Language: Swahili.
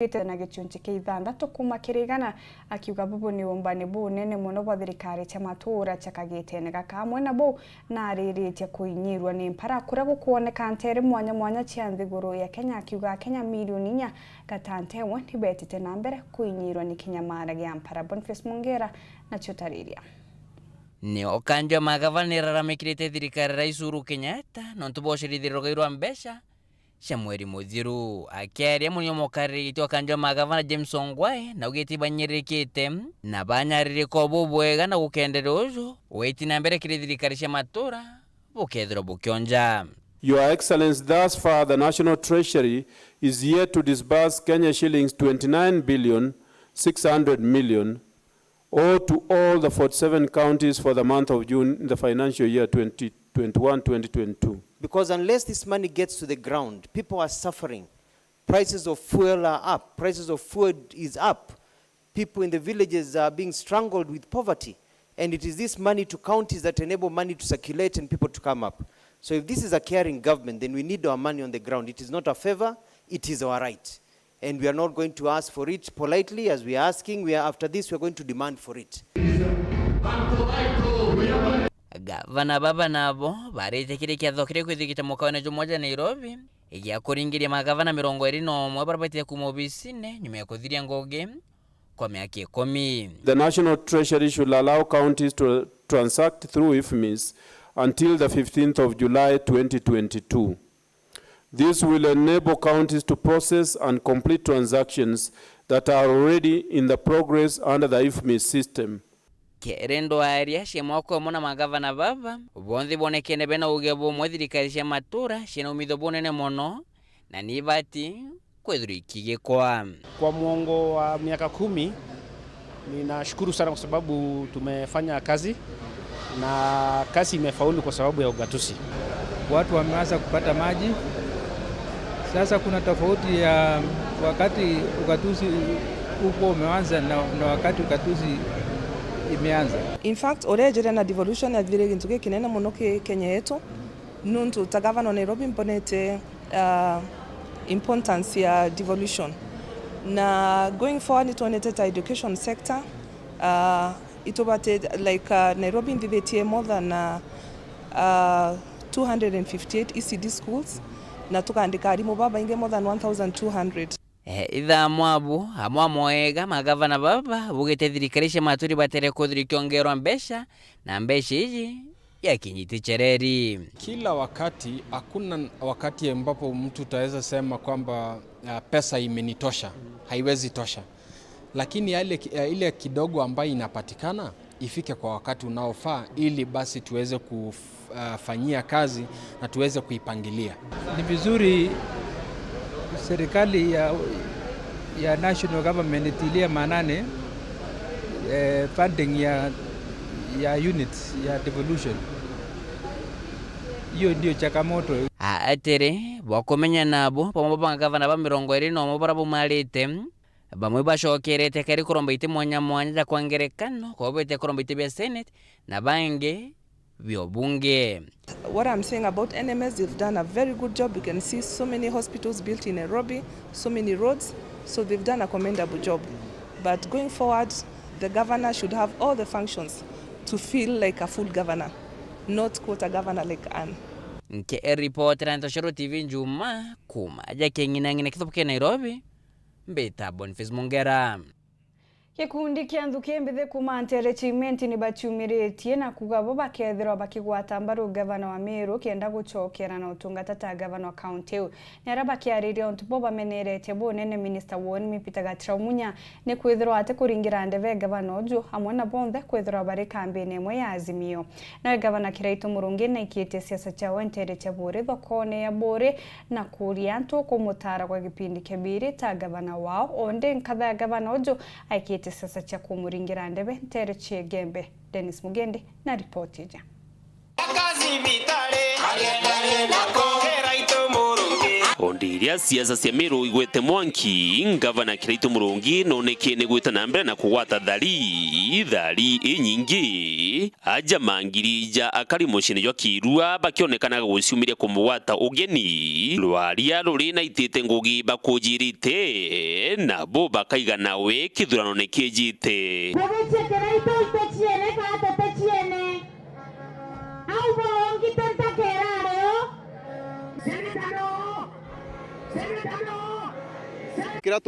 na gicunci kia ithandatu kuma kirigana akiuga bubu ni umbani bu nene muno bwa thirikari cha matura chakagitene gakamwe na bu na ariritie kuinyirwa ni mpara kuria gukuoneka ntere mwanya mwanya cia nthiguru ya Kenya akiuga Kenya milioni 4 gatantewe nibetite na mbere kuinyirwa ni kinyamara gia mpara. Boniface Mungera na chotariria ni okanjwa magavana raramikirite thirikari rais Uhuru Kenyatta nontu boshirithirwo gairwa mbesha Shamweri Muthiru akiaria munyo mokari itwa kanjwa magavana James Ongwae na ugiti banyirikite na banyarire ko bubwega na gukendera ujo weti na mbere kiri thirikari cia matura bukethero bukionja. Your Excellency, thus far the National Treasury is yet to disburse Kenya shillings 29,600 million or to all the 47 counties for the month of June in the financial year 2021-2022. Because unless this money gets to the ground, people are suffering. Prices of fuel are up. Prices of food is up. People in the villages are being strangled with poverty. And it is this money to counties that enable money to circulate and people to come up. So if this is a caring government, then we need our money on the ground. It is not a favor, it is our right. And we are not going to ask for it politely as we are asking. After this, we are going to demand for it. Gavana baba nabo barete kire kiathokire kwithikita mukaone jumoja Nairobi igia kuringiria magavana 21 barabati kumobisine nyuma ya kuthiria ngoge kwa miaka 10. The National Treasury should allow counties to transact through IFMIS until the 15th of July 2022. This will enable counties to process and complete transactions that are already in the progress under the IFMIS system. Kerendo aria shemwako mona magavana baba bonthi bonekene bena ugebo mwethirikari cia matura shina umitho bonene mono na nibati kwethurikige kwa muongo wa miaka 10. Ninashukuru sana kwa sababu tumefanya kazi na kazi imefaulu kwa sababu ya ugatuzi. Watu wameanza kupata maji. Sasa kuna tofauti ya wakati ugatuzi uko umeanza na wakati ugatuzi imeanza. In fact, orejere na devolution ya vile gintuke kinene muno Kenya yetu nuntu tagavana Nairobi imponete importance ya devolution. Na going forward ituonete education sector itobate like Nairobi ndivetie more than 258 ECD schools na tukaandika arimu baba inge more than 1,200. Itha mwabu hamwa moega magavana baba bugete thirikari cia maturi batere kuthirikio ngero mbesha na mbesha iji ya kinyiti chereri. Kila wakati hakuna wakati ambapo mtu taweza sema kwamba pesa imenitosha, haiwezi tosha. Lakini ile kidogo ambayo inapatikana ifike kwa wakati unaofaa ili basi tuweze kufanyia kazi na tuweze kuipangilia. Ni vizuri serikali ya national government itilie manane funding ya units ya devolution. Hiyo ndio changamoto. Atere bakomenya nabo pamwe gavana ba 21 barabo marite bamwe bashokerete kari kurombaite mwanya mwanya kwa ngerekano kwa bete kurombaite bya Senate na bange biobunge. What I'm saying about NMS, they've done a very good job. You can see so many hospitals built in Nairobi, so many roads, so they've done a commendable job. But going forward, the governor should have all the functions to feel like a full governor, not quote governor like Anne. Nke reporter Ntashoro TV Njumaa kuma kengina ngine kithoke Nairobi mbeta Boniface Mungera. Kikundi kia nthuki mbithe kuma ntere chimenti ni bachumiretie na kugabo bakethirwa bakigwata mbaru gavana wa Meru kienda guchokera na utungata ta gavana wa county ni araba kiariria ontubo bamenerete bonene minister woni mipitaga traumunya ni kwithirwa ate kuringira ndeve gavana ojo hamwe na bonthe kwithirwa bari campaign emwe ya Azimio na gavana Kiraitu Murungi na ikiete siasa cha ntere cha bure thokone ya bure na kuria ntu kumutara kwa kipindi kibiri ta gavana wao onde nkatha gavana ojo aikiete sasa cha kumuringira ndebe ntere Chigembe. Dennis Mugende na ripoti ja. ondiria siasa cia Meru igwete mwanki ngavana Kiraitu Murungi noneke ni gwita na mbere na kugwata thari inyingi aja mangirija akari mucini jwa Kirua bakionekana guciumiria kumugwata ugeni rwaria ruri na itete ngugi bakujirite na bo bakaiga nawe kithurano ni kijite kira